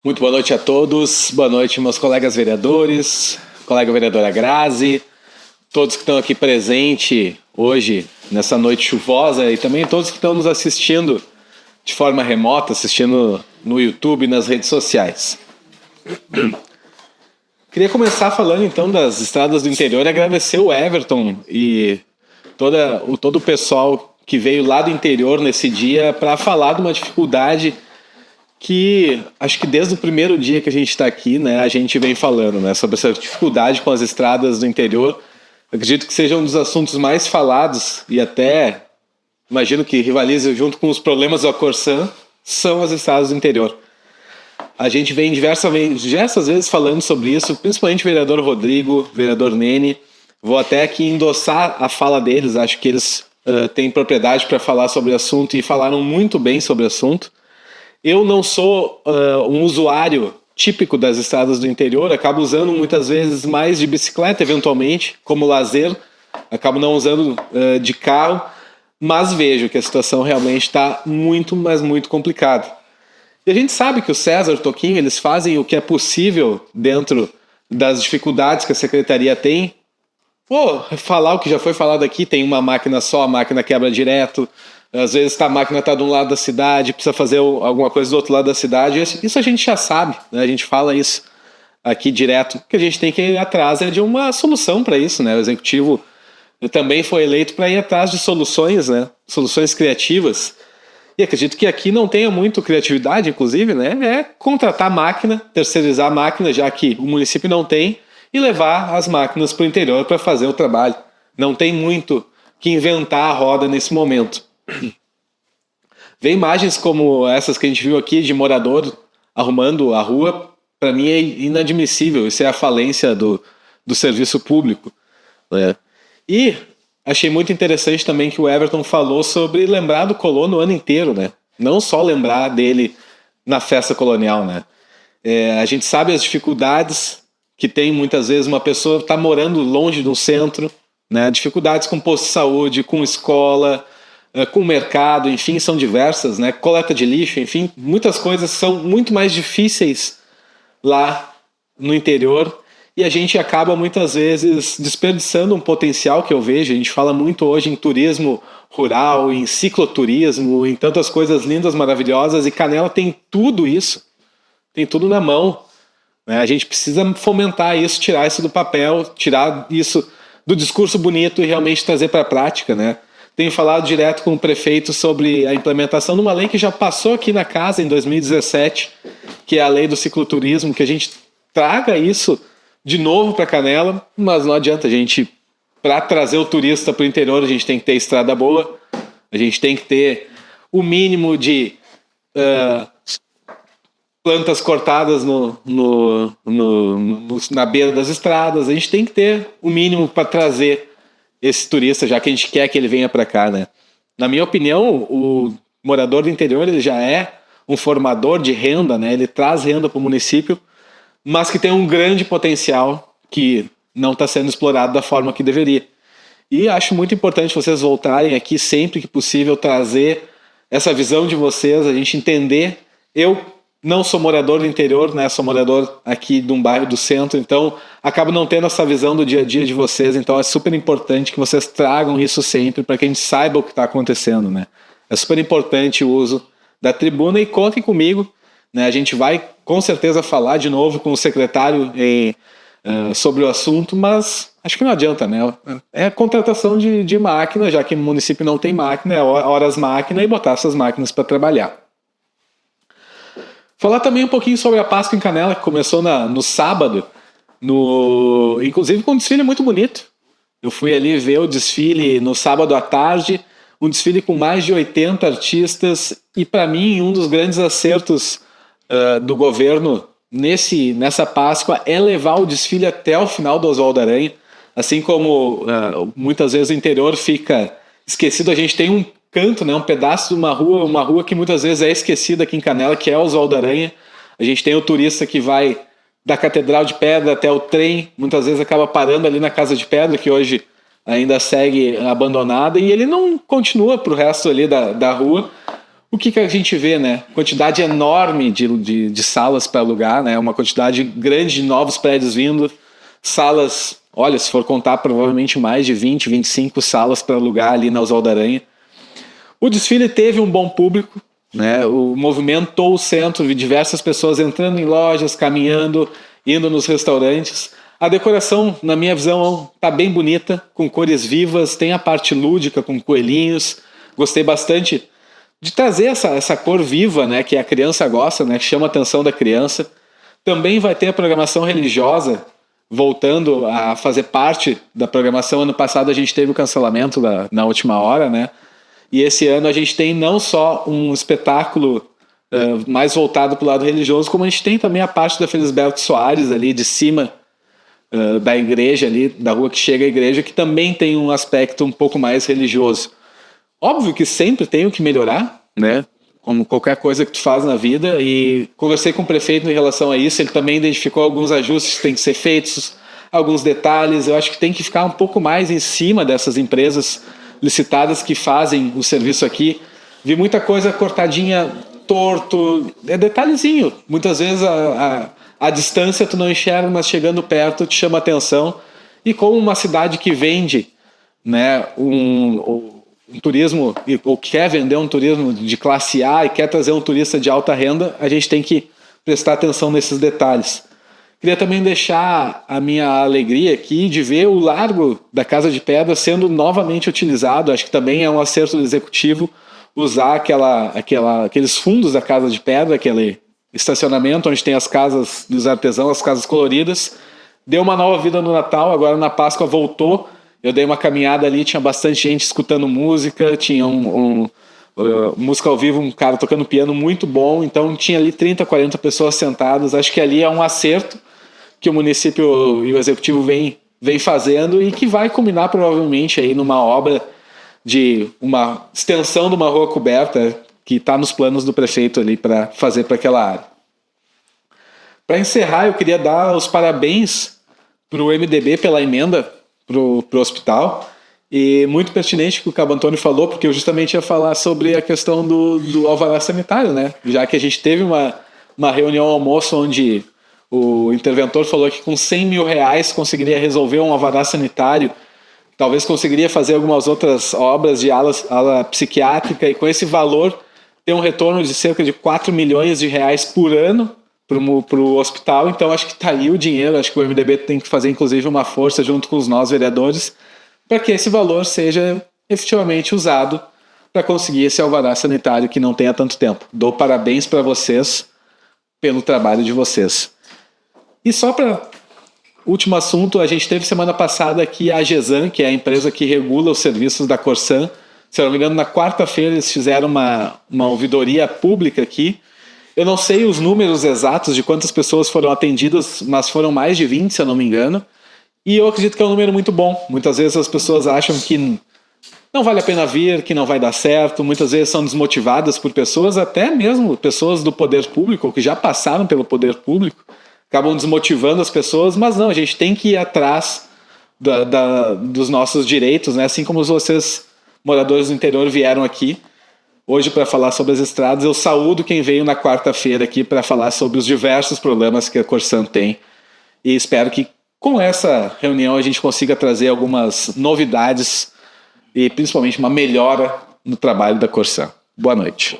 Muito boa noite a todos, boa noite meus colegas vereadores, colega vereadora Grazi, todos que estão aqui presentes hoje, nessa noite chuvosa, e também todos que estão nos assistindo de forma remota, assistindo no YouTube e nas redes sociais. Queria começar falando então das estradas do interior e agradecer o Everton e todo o pessoal que veio lá do interior nesse dia para falar de uma dificuldade que acho que desde o primeiro dia que a gente está aqui, né, a gente vem falando, né, sobre essa dificuldade com as estradas do interior. Eu acredito que seja um dos assuntos mais falados e até imagino que rivalize junto com os problemas da Corsã, são as estradas do interior. A gente vem diversas vezes falando sobre isso, principalmente o vereador Rodrigo, o vereador Nene. Vou até aqui endossar a fala deles, acho que eles têm propriedade para falar sobre o assunto e falaram muito bem sobre o assunto. Eu não sou um usuário típico das estradas do interior, acabo usando muitas vezes mais de bicicleta, eventualmente, como lazer, acabo não usando de carro, mas vejo que a situação realmente está muito, mas muito complicada. E a gente sabe que o César, o Toquinho, eles fazem o que é possível dentro das dificuldades que a secretaria tem. Vou falar o que já foi falado aqui, tem uma máquina só, a máquina quebra direto. Às vezes a máquina está de um lado da cidade, precisa fazer alguma coisa do outro lado da cidade. Isso a gente já sabe, né? A gente fala isso aqui direto. O que a gente tem que ir atrás é de uma solução para isso, né? O executivo também foi eleito para ir atrás de soluções, né? Soluções criativas. E acredito que aqui não tenha muito criatividade, inclusive, né? É contratar máquina, terceirizar a máquina, já que o município não tem, e levar as máquinas para o interior para fazer o trabalho. Não tem muito que inventar a roda nesse momento. Ver imagens como essas que a gente viu aqui de morador arrumando a rua, para mim é inadmissível. Isso é a falência do serviço público, né? E achei muito interessante também que o Everton falou sobre lembrar do colono o ano inteiro, né? Não só lembrar dele na festa colonial, né? A gente sabe as dificuldades que tem muitas vezes uma pessoa está morando longe do centro, né? Dificuldades com posto de saúde, com escola, com o mercado, enfim, são diversas, né? Coleta de lixo, enfim, muitas coisas são muito mais difíceis lá no interior e a gente acaba muitas vezes desperdiçando um potencial que eu vejo. A gente fala muito hoje em turismo rural, em cicloturismo, em tantas coisas lindas, maravilhosas, e Canela tem tudo isso, tem tudo na mão, né? A gente precisa fomentar isso, tirar isso do papel, tirar isso do discurso bonito e realmente trazer para a prática, né? Tenho falado direto com o prefeito sobre a implementação de uma lei que já passou aqui na casa em 2017, que é a lei do cicloturismo, que a gente traga isso de novo para Canela, mas não adianta, a gente, para trazer o turista para o interior, a gente tem que ter estrada boa, a gente tem que ter o mínimo de plantas cortadas na beira das estradas, a gente tem que ter o mínimo para trazer esse turista, já que a gente quer que ele venha para cá, né? Na minha opinião, o morador do interior ele já é um formador de renda, né? Ele traz renda para o município, mas que tem um grande potencial que não está sendo explorado da forma que deveria. E acho muito importante vocês voltarem aqui sempre que possível, trazer essa visão de vocês, a gente entender. Eu não sou morador do interior, né? Sou morador aqui de um bairro do centro, então acabo não tendo essa visão do dia a dia de vocês, então é super importante que vocês tragam isso sempre para que a gente saiba o que está acontecendo, né? É super importante o uso da tribuna e contem comigo, né? A gente vai com certeza falar de novo com o secretário sobre o assunto, mas acho que não adianta, né? É a contratação de máquina, já que no município não tem máquina, é horas máquina e botar essas máquinas para trabalhar. Falar também um pouquinho sobre a Páscoa em Canela, que começou no sábado, inclusive com um desfile muito bonito. Eu fui ali ver o desfile no sábado à tarde, um desfile com mais de 80 artistas, e para mim um dos grandes acertos do governo nessa Páscoa é levar o desfile até o final do Oswaldo Aranha. Assim como muitas vezes o interior fica esquecido, a gente tem um canto, né, um pedaço de uma rua que muitas vezes é esquecida aqui em Canela, que é o Oswaldo Aranha. A gente tem o turista que vai da Catedral de Pedra até o trem, muitas vezes acaba parando ali na Casa de Pedra, que hoje ainda segue abandonada, e ele não continua para o resto ali da rua. O que a gente vê, né? Quantidade enorme de salas para alugar, né? Uma quantidade grande de novos prédios vindo, salas, olha, se for contar, provavelmente mais de 20, 25 salas para alugar ali na Oswaldo Aranha. O desfile teve um bom público, né? O movimentou o centro, vi diversas pessoas entrando em lojas, caminhando, indo nos restaurantes. A decoração, na minha visão, está bem bonita, com cores vivas, tem a parte lúdica com coelhinhos. Gostei bastante de trazer essa cor viva, né, que a criança gosta, né, que chama a atenção da criança. Também vai ter a programação religiosa, voltando a fazer parte da programação. Ano passado a gente teve o cancelamento na última hora, né? E esse ano a gente tem não só um espetáculo mais voltado para o lado religioso, como a gente tem também a parte da Felisberto Soares ali de cima da igreja ali, da rua que chega à igreja, que também tem um aspecto um pouco mais religioso. Óbvio que sempre tem o que melhorar, né? Como qualquer coisa que tu faz na vida, e conversei com o prefeito em relação a isso, ele também identificou alguns ajustes que têm que ser feitos, alguns detalhes. Eu acho que tem que ficar um pouco mais em cima dessas empresas licitadas que fazem o serviço aqui. Vi muita coisa cortadinha, torto, é detalhezinho. Muitas vezes a distância tu não enxerga, mas chegando perto te chama atenção. E como uma cidade que vende, né, um turismo, ou quer vender um turismo de classe A e quer trazer um turista de alta renda, a gente tem que prestar atenção nesses detalhes. Queria também deixar a minha alegria aqui de ver o largo da Casa de Pedra sendo novamente utilizado. Acho que também é um acerto do executivo usar aqueles fundos da Casa de Pedra, aquele estacionamento onde tem as casas dos artesãos, as casas coloridas. Deu uma nova vida no Natal, agora na Páscoa voltou. Eu dei uma caminhada ali, tinha bastante gente escutando música, tinha música ao vivo, um cara tocando piano muito bom, então tinha ali 30, 40 pessoas sentadas. Acho que ali é um acerto que o município e o executivo vem fazendo e que vai culminar provavelmente aí numa obra de uma extensão de uma rua coberta que está nos planos do prefeito ali para fazer para aquela área. Para encerrar, eu queria dar os parabéns para o MDB pela emenda para o hospital, e muito pertinente o que o Cabo Antônio falou, porque eu justamente ia falar sobre a questão do alvará sanitário, né? Já que a gente teve uma reunião almoço onde o interventor falou que com 100 mil reais conseguiria resolver um alvará sanitário, talvez conseguiria fazer algumas outras obras de ala psiquiátrica, e com esse valor ter um retorno de cerca de 4 milhões de reais por ano para o hospital. Então acho que está aí o dinheiro. Acho que o MDB tem que fazer inclusive uma força junto com os nós vereadores para que esse valor seja efetivamente usado para conseguir esse alvará sanitário que não tem há tanto tempo. Dou parabéns para vocês pelo trabalho de vocês. E só para último assunto, a gente teve semana passada aqui a GESAN, que é a empresa que regula os serviços da Corsan. Se eu não me engano, na quarta-feira eles fizeram uma ouvidoria pública aqui. Eu não sei os números exatos de quantas pessoas foram atendidas, mas foram mais de 20, se eu não me engano. E eu acredito que é um número muito bom. Muitas vezes as pessoas acham que não vale a pena vir, que não vai dar certo. Muitas vezes são desmotivadas por pessoas, até mesmo pessoas do poder público, ou que já passaram pelo poder público, acabam desmotivando as pessoas. Mas não, a gente tem que ir atrás dos nossos direitos, né? Assim como vocês, moradores do interior, vieram aqui hoje para falar sobre as estradas. Eu saúdo quem veio na quarta-feira aqui para falar sobre os diversos problemas que a Corsan tem, e espero que com essa reunião a gente consiga trazer algumas novidades e principalmente uma melhora no trabalho da Corsan. Boa noite.